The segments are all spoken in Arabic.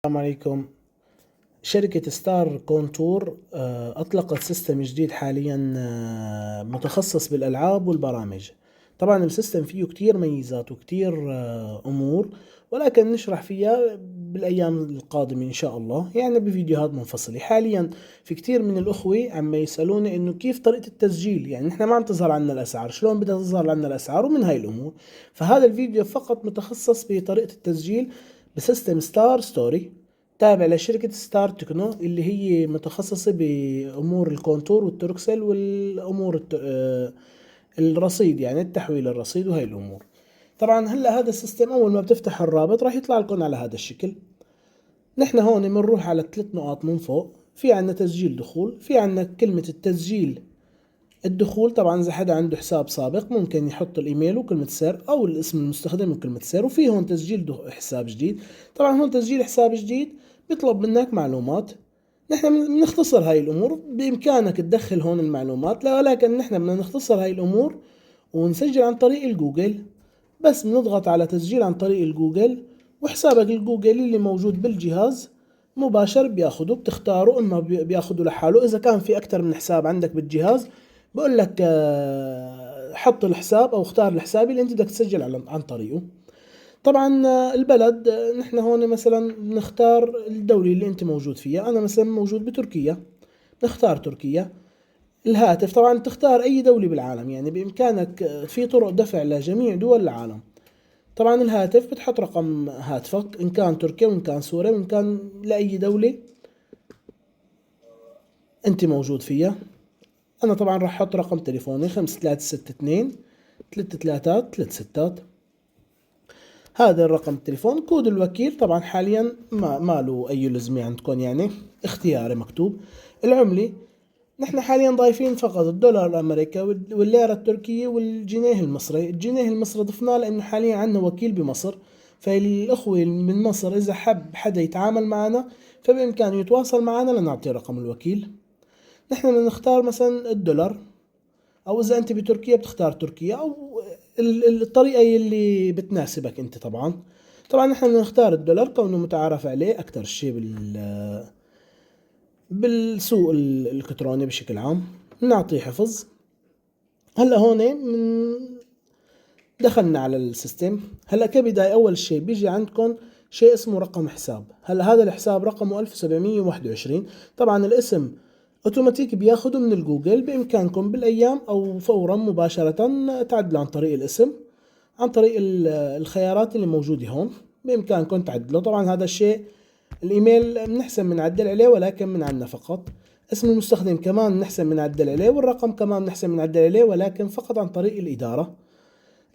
السلام عليكم. شركة ستار كونتور أطلقت سيستم جديد حاليا متخصص بالألعاب والبرامج. طبعا السيستم فيه كتير ميزات وكتير أمور، ولكن نشرح فيها بالأيام القادمة إن شاء الله، يعني بفيديوهات منفصلة. حاليا في كتير من الأخوة عم يسألوني إنه كيف طريقة التسجيل، يعني نحن ما عم تظهر عنا الأسعار، شلون بدها تظهر عنا الأسعار ومن هاي الأمور. فهذا الفيديو فقط متخصص بطريقة التسجيل بسيستم ستار ستوري، تابع لشركة ستار تكنو اللي هي متخصصة بأمور الكونتور والتوركسل والأمور الرصيد، يعني التحويل الرصيد وهي الأمور. طبعا هلا هذا السيستم أول ما بتفتح الرابط راح يطلع لكم على هذا الشكل. نحن هون بنروح على 3 نقاط من فوق، في عنا تسجيل دخول، في عنا كلمة التسجيل الدخول. طبعا إذا حدا عنده حساب سابق ممكن يحط الإيميل وكلمة سر أو الاسم المستخدم وكلمة سر، وفي هون تسجيل حساب جديد. طبعا هون تسجيل حساب جديد بيطلب منك معلومات، نحن بنختصر هاي الأمور. بإمكانك تدخل هون المعلومات، ولكن نحن بدنا نختصر هاي الأمور ونسجل عن طريق الجوجل. بس بنضغط على تسجيل عن طريق الجوجل، وحسابك الجوجل اللي موجود بالجهاز مباشر بياخده، بتختاره، اما بياخده لحاله. اذا كان في اكتر من حساب عندك بالجهاز بقول لك حط الحساب او اختار الحساب اللي انت بدك تسجل عن طريقه. طبعا البلد، نحن هون مثلا بنختار الدولة اللي انت موجود فيها. انا مثلا موجود بتركيا، نختار تركيا. الهاتف طبعا تختار اي دولة بالعالم، يعني بامكانك في طرق دفع لجميع دول العالم. طبعا الهاتف بتحط رقم هاتفك ان كان تركيا وان كان سوريا وان كان لاي دولة انت موجود فيها. انا طبعا راح احط رقم تليفوني 5362 3336. هذا الرقم التليفون. كود الوكيل طبعا حاليا ما له اي لزمة عندكم، يعني اختياري مكتوب. العملة نحن حاليا ضايفين فقط الدولار الامريكي والليرة التركية والجنيه المصري. الجنيه المصري ضفناه لانه حاليا عندنا وكيل بمصر، فالاخوة من مصر اذا حب حدا يتعامل معنا فبامكانه يتواصل معنا لنعطي رقم الوكيل. نحن بنختار مثلا الدولار، او اذا انت بتركيا بتختار تركيا، او الطريقة اللي بتناسبك انت. طبعا نحن بنختار الدولار كونه متعارف عليه اكثر شيء بالسوق الالكتروني بشكل عام. نعطيه حفظ. هلا هون من دخلنا على السيستم. هلا كبداية اول شيء بيجي عندكم شيء اسمه رقم حساب. هلا هذا الحساب رقمه 1721. طبعا الاسم اوتوماتيك بياخده من الجوجل، بامكانكم بالايام او فورا مباشرة تعدلوا عن طريق الاسم، عن طريق الخيارات اللي موجودة هون. بامكانكم تعدلوا. طبعا هذا الشيء الايميل بنحسن بنعدل عليه ولكن من عنا فقط. اسم المستخدم كمان بنحسن بنعدل عليه، والرقم كمان بنحسن بنعدل عليه ولكن فقط عن طريق الادارة.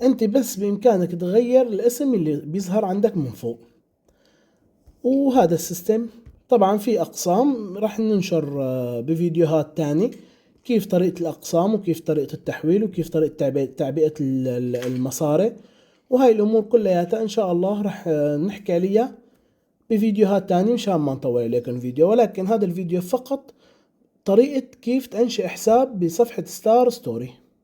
انت بس بامكانك تغير الاسم اللي بيظهر عندك من فوق. وهذا السيستم طبعا في اقسام راح ننشر بفيديوهات تاني كيف طريقة الاقسام وكيف طريقة التحويل وكيف طريقة تعبئة المصاري، وهاي الامور كلياتها ان شاء الله راح نحكي عليها بفيديوهات تانية مشان ما نطول عليكم الفيديو. ولكن هذا الفيديو فقط طريقة كيف تنشئ حساب بصفحة ستار ستوري.